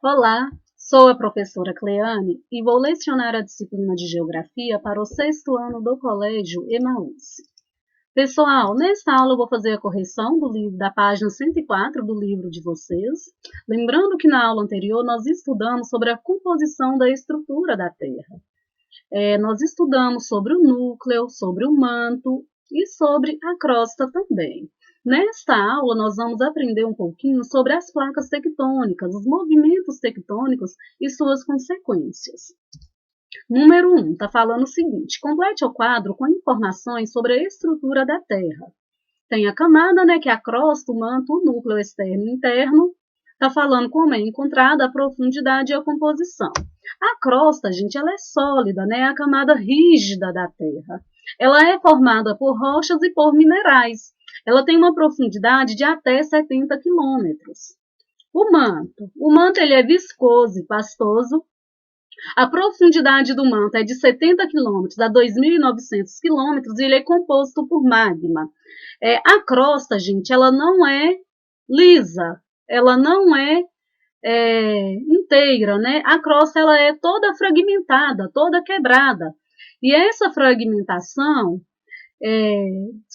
Olá, sou a professora Cleane e vou lecionar a disciplina de Geografia para o sexto ano do Colégio Emaús. Pessoal, nesta aula eu vou fazer a correção da página 104 do livro de vocês. Lembrando que na aula anterior nós estudamos sobre a composição da estrutura da Terra. Nós estudamos sobre o núcleo, sobre o manto e sobre a crosta também. Nesta aula, nós vamos aprender um pouquinho sobre as placas tectônicas, os movimentos tectônicos e suas consequências. Número 1, está falando o seguinte: complete o quadro com informações sobre a estrutura da Terra. Tem a camada, que é a crosta, o manto, o núcleo externo e interno. Está falando como é encontrada a profundidade e a composição. A crosta, gente, ela é sólida, é a camada rígida da Terra. Ela é formada por rochas e por minerais. Ela tem uma profundidade de até 70 quilômetros. O manto ele é viscoso e pastoso. A profundidade do manto é de 70 quilômetros a 2.900 quilômetros e ele é composto por magma. A crosta, gente, ela não é lisa, ela não é inteira, A crosta ela é toda fragmentada, toda quebrada. E essa fragmentação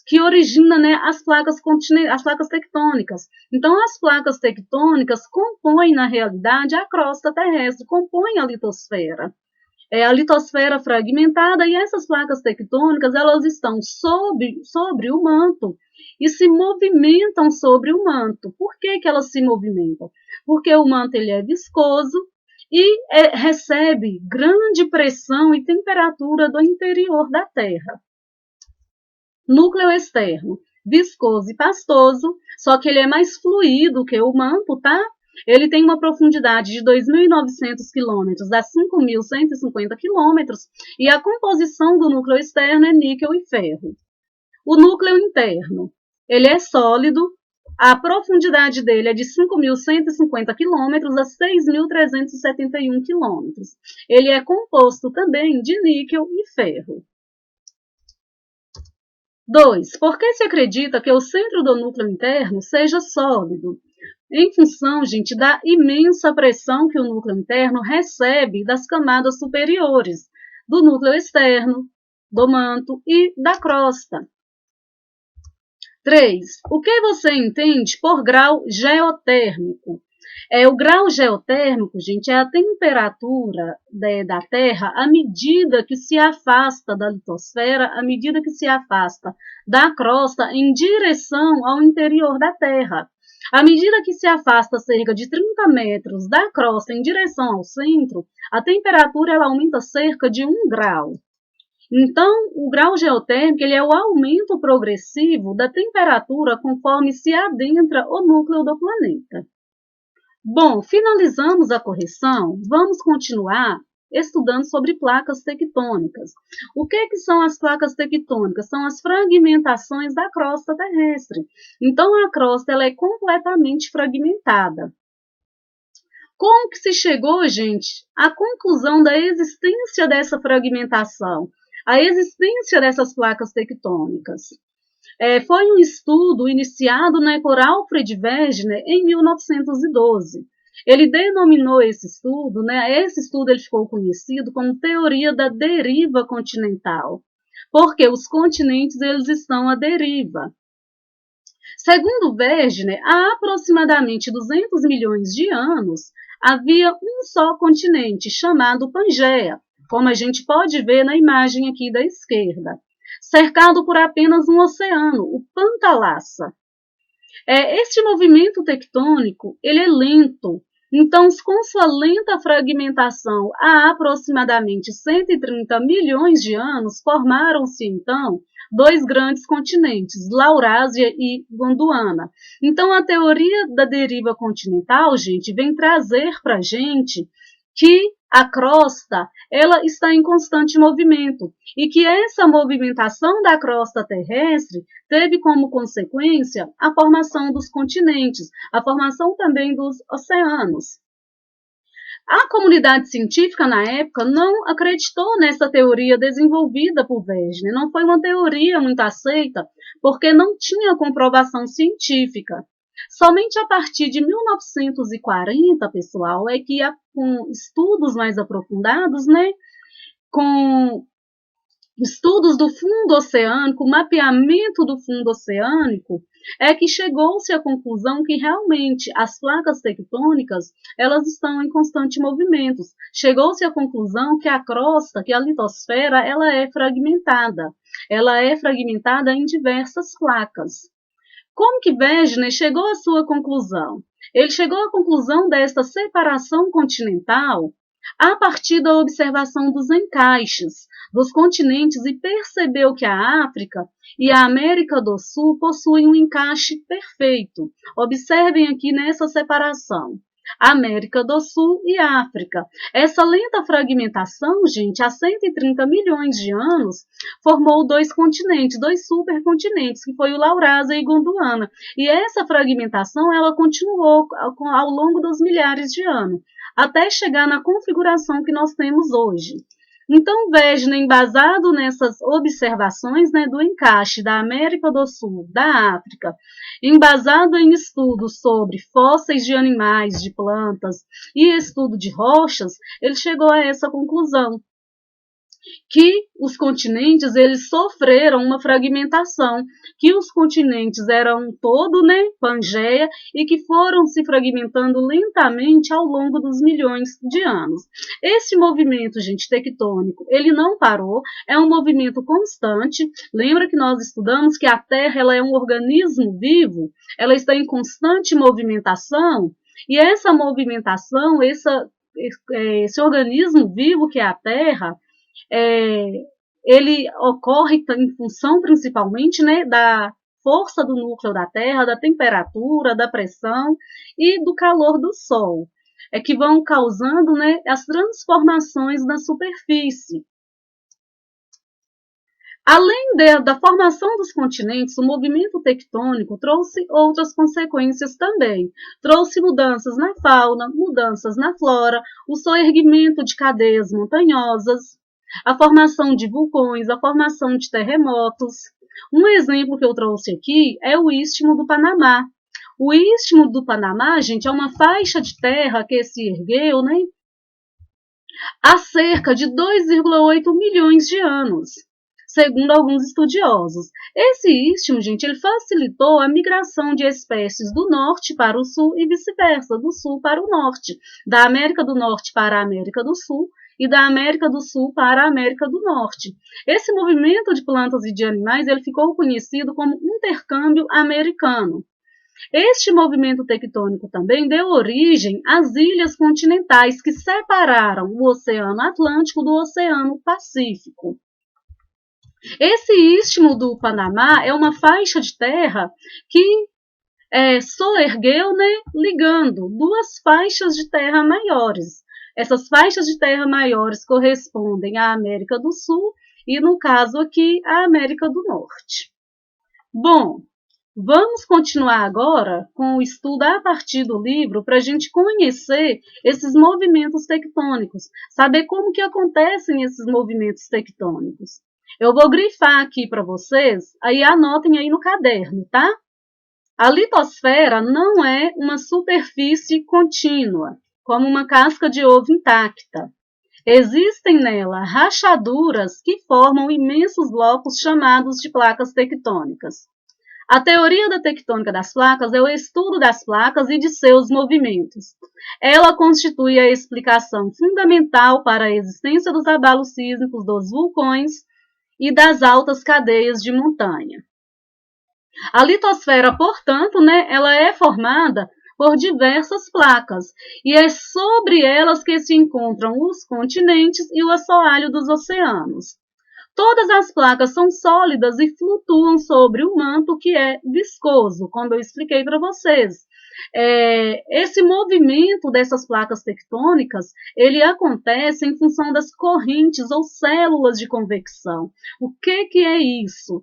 que origina as placas tectônicas. Então, as placas tectônicas compõem, na realidade, a crosta terrestre, compõem a litosfera. A litosfera fragmentada, e essas placas tectônicas elas estão sobre o manto e se movimentam sobre o manto. Por que elas se movimentam? Porque o manto ele é viscoso e recebe grande pressão e temperatura do interior da Terra. Núcleo externo, viscoso e pastoso, só que ele é mais fluido que o manto, tá? Ele tem uma profundidade de 2.900 km a 5.150 km e a composição do núcleo externo é níquel e ferro. O núcleo interno, ele é sólido, a profundidade dele é de 5.150 km a 6.371 km. Ele é composto também de níquel e ferro. 2. Por que se acredita que o centro do núcleo interno seja sólido? Em função, gente, da imensa pressão que o núcleo interno recebe das camadas superiores, do núcleo externo, do manto e da crosta. 3. O que você entende por grau geotérmico? O grau geotérmico, gente, é a temperatura da Terra à medida que se afasta da litosfera, à medida que se afasta da crosta em direção ao interior da Terra. À medida que se afasta cerca de 30 metros da crosta em direção ao centro, a temperatura ela aumenta cerca de 1 grau. Então, o grau geotérmico ele é o aumento progressivo da temperatura conforme se adentra o núcleo do planeta. Bom, finalizamos a correção, vamos continuar estudando sobre placas tectônicas. O que são as placas tectônicas? São as fragmentações da crosta terrestre. Então, a crosta ela é completamente fragmentada. Como que se chegou, gente, à conclusão da existência dessa fragmentação? A existência dessas placas tectônicas? Foi um estudo iniciado por Alfred Wegener em 1912. Ele denominou esse estudo, ele ficou conhecido como teoria da deriva continental, porque os continentes eles estão à deriva. Segundo Wegener, há aproximadamente 200 milhões de anos, havia um só continente, chamado Pangeia, como a gente pode ver na imagem aqui da esquerda, cercado por apenas um oceano, o Pantalassa. Este movimento tectônico ele é lento, então, com sua lenta fragmentação há aproximadamente 130 milhões de anos, formaram-se, então, dois grandes continentes, Laurásia e Gondwana. Então, a teoria da deriva continental, gente, vem trazer para a gente que a crosta ela está em constante movimento e que essa movimentação da crosta terrestre teve como consequência a formação dos continentes, a formação também dos oceanos. A comunidade científica, na época, não acreditou nessa teoria desenvolvida por Wegener. Não foi uma teoria muito aceita, porque não tinha comprovação científica. Somente a partir de 1940, pessoal, é que com estudos mais aprofundados, né, com estudos do fundo oceânico, mapeamento do fundo oceânico, é que chegou-se à conclusão que realmente as placas tectônicas elas estão em constante movimento. Chegou-se à conclusão que a crosta, que a litosfera, ela é fragmentada. Ela é fragmentada em diversas placas. Como que Wegener chegou à sua conclusão? Ele chegou à conclusão desta separação continental a partir da observação dos encaixes dos continentes e percebeu que a África e a América do Sul possuem um encaixe perfeito. Observem aqui nessa separação. América do Sul e África. Essa lenta fragmentação, gente, há 130 milhões de anos, formou dois continentes, dois supercontinentes, que foi o Laurásia e Gondwana. E essa fragmentação, ela continuou ao longo dos milhares de anos, até chegar na configuração que nós temos hoje. Então, Wegener, embasado nessas observações, né, do encaixe da América do Sul, da África, embasado em estudos sobre fósseis de animais, de plantas e estudo de rochas, ele chegou a essa conclusão, que os continentes eles sofreram uma fragmentação, que os continentes eram um todo, né, Pangeia, e que foram se fragmentando lentamente ao longo dos milhões de anos. Esse movimento, gente, tectônico, ele não parou, é um movimento constante. Lembra que nós estudamos que a Terra ela é um organismo vivo, ela está em constante movimentação, e essa movimentação, esse organismo vivo que é a Terra, ele ocorre em função principalmente, né, da força do núcleo da Terra, da temperatura, da pressão e do calor do Sol, que vão causando, né, as transformações na superfície. Além da formação dos continentes, o movimento tectônico trouxe outras consequências também. Trouxe mudanças na fauna, mudanças na flora, o soerguimento de cadeias montanhosas, a formação de vulcões, a formação de terremotos. Um exemplo que eu trouxe aqui é o Istmo do Panamá. O Istmo do Panamá, gente, é uma faixa de terra que se ergueu, né, há cerca de 2,8 milhões de anos, segundo alguns estudiosos. Esse istmo, gente, ele facilitou a migração de espécies do norte para o sul e vice-versa, do sul para o norte, da América do Norte para a América do Sul, e da América do Sul para a América do Norte. Esse movimento de plantas e de animais ele ficou conhecido como intercâmbio americano. Este movimento tectônico também deu origem às ilhas continentais que separaram o Oceano Atlântico do Oceano Pacífico. Esse istmo do Panamá é uma faixa de terra que soergueu, né, ligando duas faixas de terra maiores. Essas faixas de terra maiores correspondem à América do Sul e, no caso aqui, à América do Norte. Bom, vamos continuar agora com o estudo a partir do livro para a gente conhecer esses movimentos tectônicos, saber como que acontecem esses movimentos tectônicos. Eu vou grifar aqui para vocês, aí anotem aí no caderno, tá? A litosfera não é uma superfície contínua, como uma casca de ovo intacta. Existem nela rachaduras que formam imensos blocos chamados de placas tectônicas. A teoria da tectônica das placas é o estudo das placas e de seus movimentos. Ela constitui a explicação fundamental para a existência dos abalos sísmicos dos vulcões e das altas cadeias de montanha. A litosfera, portanto, né, ela é formada por diversas placas, e é sobre elas que se encontram os continentes e o assoalho dos oceanos. Todas as placas são sólidas e flutuam sobre o manto que é viscoso, como eu expliquei para vocês. Esse movimento dessas placas tectônicas, ele acontece em função das correntes ou células de convecção. O que é isso?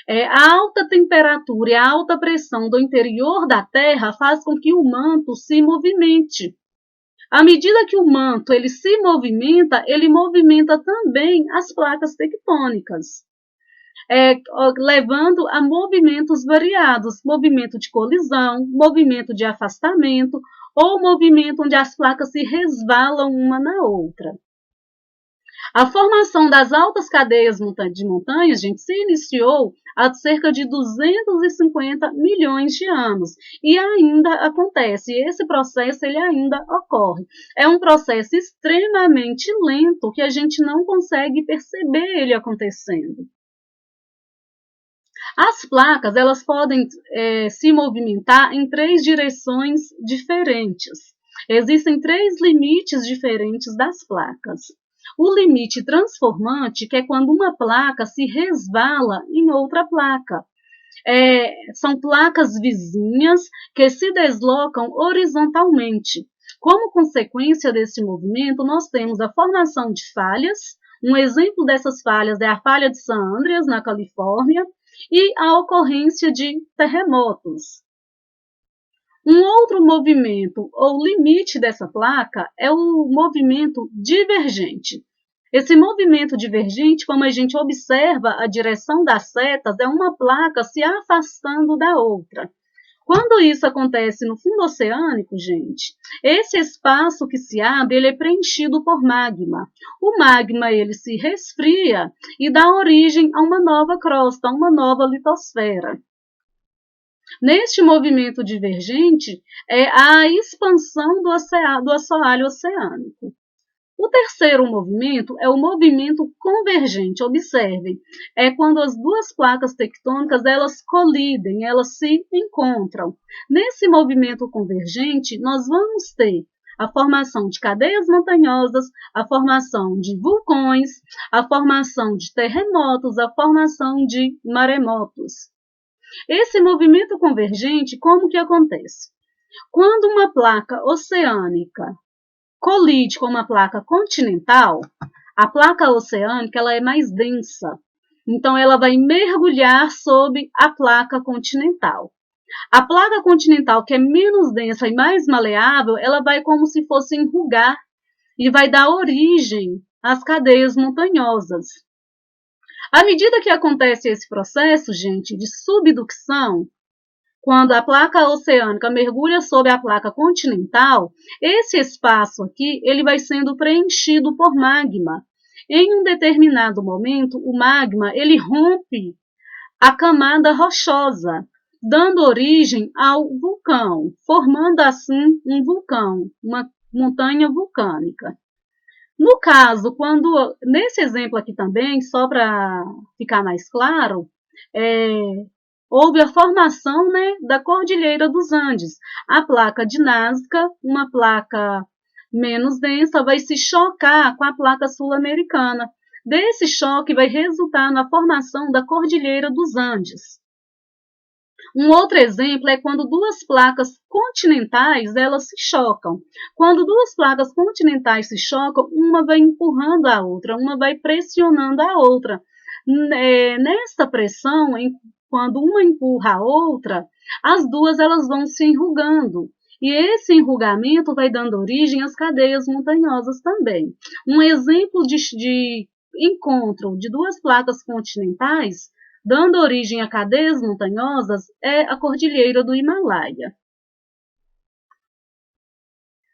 A alta temperatura e a alta pressão do interior da Terra faz com que o manto se movimente. À medida que o manto ele se movimenta, ele movimenta também as placas tectônicas. levando a movimentos variados, movimento de colisão, movimento de afastamento, ou movimento onde as placas se resvalam uma na outra. A formação das altas cadeias de montanhas, gente, se iniciou há cerca de 250 milhões de anos e ainda acontece. Esse processo ele ainda ocorre. É um processo extremamente lento que a gente não consegue perceber ele acontecendo. As placas elas podem se movimentar em 3 direções diferentes. Existem 3 limites diferentes das placas. O limite transformante, que é quando uma placa se resvala em outra placa. São placas vizinhas que se deslocam horizontalmente. Como consequência desse movimento, nós temos a formação de falhas. Um exemplo dessas falhas é a falha de San Andreas, na Califórnia, e a ocorrência de terremotos. Um outro movimento ou limite dessa placa é o movimento divergente. Esse movimento divergente, como a gente observa a direção das setas, é uma placa se afastando da outra. Quando isso acontece no fundo oceânico, gente, esse espaço que se abre, ele é preenchido por magma. O magma, ele se resfria e dá origem a uma nova crosta, a uma nova litosfera. Neste movimento divergente, é a expansão do assoalho oceânico. O terceiro movimento é o movimento convergente. Observem, é quando as duas placas tectônicas elas colidem, elas se encontram. Nesse movimento convergente, nós vamos ter a formação de cadeias montanhosas, a formação de vulcões, a formação de terremotos, a formação de maremotos. Esse movimento convergente, como que acontece? Quando uma placa oceânica colide com uma placa continental, a placa oceânica ela é mais densa. Então, ela vai mergulhar sob a placa continental. A placa continental, que é menos densa e mais maleável, ela vai como se fosse enrugar e vai dar origem às cadeias montanhosas. À medida que acontece esse processo, gente, de subducção, quando a placa oceânica mergulha sobre a placa continental, esse espaço aqui ele vai sendo preenchido por magma. Em um determinado momento, o magma ele rompe a camada rochosa, dando origem ao vulcão, formando assim um vulcão, uma montanha vulcânica. No caso, nesse exemplo aqui também, só para ficar mais claro, houve a formação, né, da Cordilheira dos Andes. A placa de Nazca, uma placa menos densa, vai se chocar com a placa sul-americana. Desse choque vai resultar na formação da Cordilheira dos Andes. Um outro exemplo é quando duas placas continentais elas se chocam. Quando duas placas continentais se chocam, uma vai empurrando a outra, uma vai pressionando a outra. Nesta pressão, quando uma empurra a outra, as duas elas vão se enrugando. E esse enrugamento vai dando origem às cadeias montanhosas também. Um exemplo de encontro de duas placas continentais dando origem a cadeias montanhosas, é a Cordilheira do Himalaia.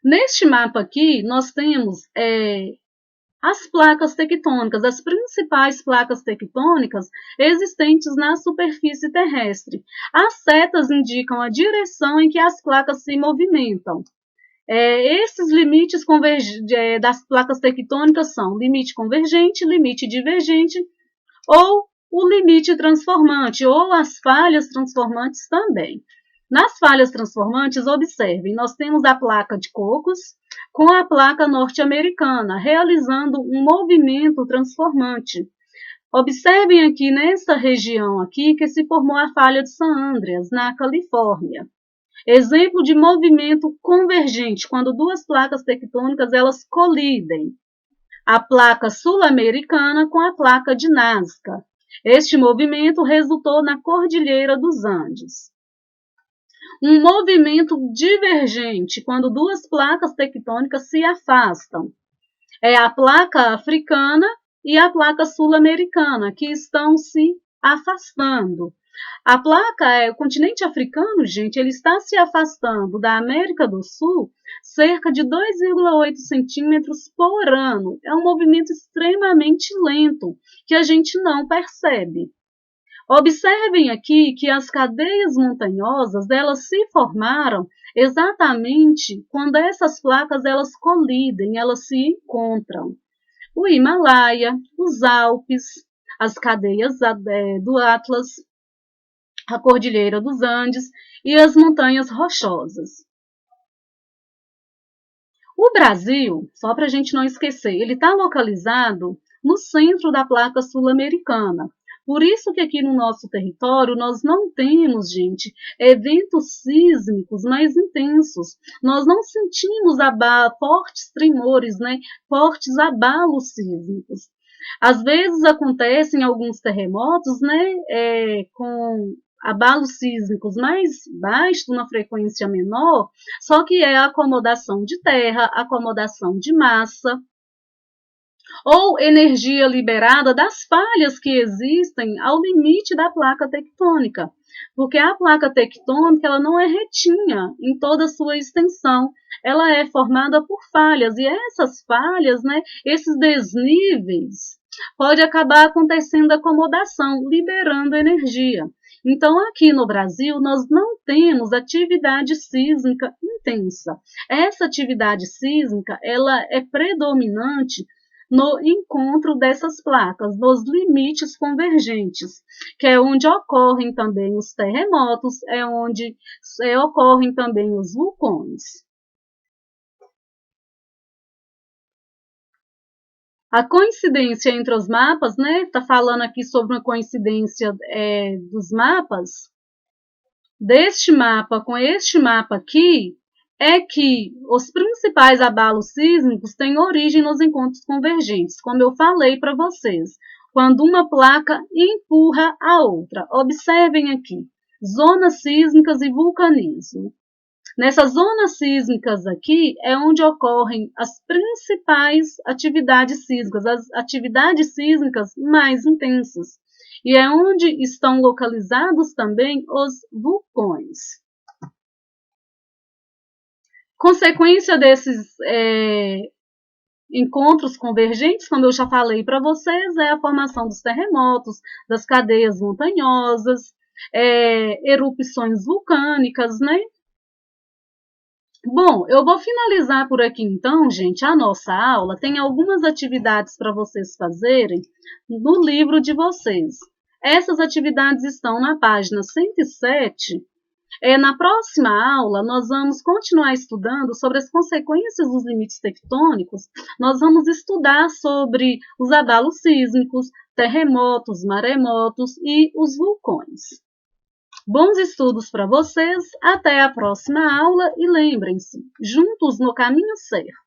Neste mapa aqui, nós temos as placas tectônicas, as principais placas tectônicas existentes na superfície terrestre. As setas indicam a direção em que as placas se movimentam. Esses limites das placas tectônicas são limite convergente, limite divergente ou o limite transformante ou as falhas transformantes também. Nas falhas transformantes, observem, nós temos a placa de Cocos com a placa norte-americana, realizando um movimento transformante. Observem aqui nessa região aqui que se formou a falha de San Andreas, na Califórnia. Exemplo de movimento convergente, quando duas placas tectônicas elas colidem. A placa sul-americana com a placa de Nazca. Este movimento resultou na Cordilheira dos Andes. Um movimento divergente, quando duas placas tectônicas se afastam. É a placa africana e a placa sul-americana, que estão se afastando. A placa, o continente africano, gente, ele está se afastando da América do Sul cerca de 2,8 centímetros por ano. É um movimento extremamente lento, que a gente não percebe. Observem aqui que as cadeias montanhosas, elas se formaram exatamente quando essas placas elas colidem, elas se encontram. O Himalaia, os Alpes, as cadeias do Atlas, a Cordilheira dos Andes e as montanhas rochosas. O Brasil, só para a gente não esquecer, ele está localizado no centro da placa sul-americana. Por isso que aqui no nosso território nós não temos, gente, eventos sísmicos mais intensos. Nós não sentimos fortes tremores, né? Fortes abalos sísmicos. Às vezes acontecem alguns terremotos, né? Com abalos sísmicos mais baixos, numa frequência menor, só que é a acomodação de terra, acomodação de massa, ou energia liberada das falhas que existem ao limite da placa tectônica, porque a placa tectônica ela não é retinha em toda a sua extensão, ela é formada por falhas, e essas falhas, né, esses desníveis, pode acabar acontecendo acomodação, liberando energia. Então, aqui no Brasil, nós não temos atividade sísmica intensa. Essa atividade sísmica, ela é predominante no encontro dessas placas, nos limites convergentes, que é onde ocorrem também os terremotos, é onde ocorrem também os vulcões. A coincidência entre os mapas, né? Está falando aqui sobre uma coincidência dos mapas. Deste mapa com este mapa aqui, é que os principais abalos sísmicos têm origem nos encontros convergentes, como eu falei para vocês, quando uma placa empurra a outra. Observem aqui, zonas sísmicas e vulcanismo. Nessas zonas sísmicas aqui é onde ocorrem as principais atividades sísmicas, as atividades sísmicas mais intensas. E é onde estão localizados também os vulcões. Consequência desses encontros convergentes, como eu já falei para vocês, é a formação dos terremotos, das cadeias montanhosas, erupções vulcânicas, né? Bom, eu vou finalizar por aqui então, gente, a nossa aula. Tem algumas atividades para vocês fazerem no livro de vocês. Essas atividades estão na página 107. Na próxima aula, nós vamos continuar estudando sobre as consequências dos limites tectônicos. Nós vamos estudar sobre os abalos sísmicos, terremotos, maremotos e os vulcões. Bons estudos para vocês, até a próxima aula e lembrem-se, juntos no caminho certo.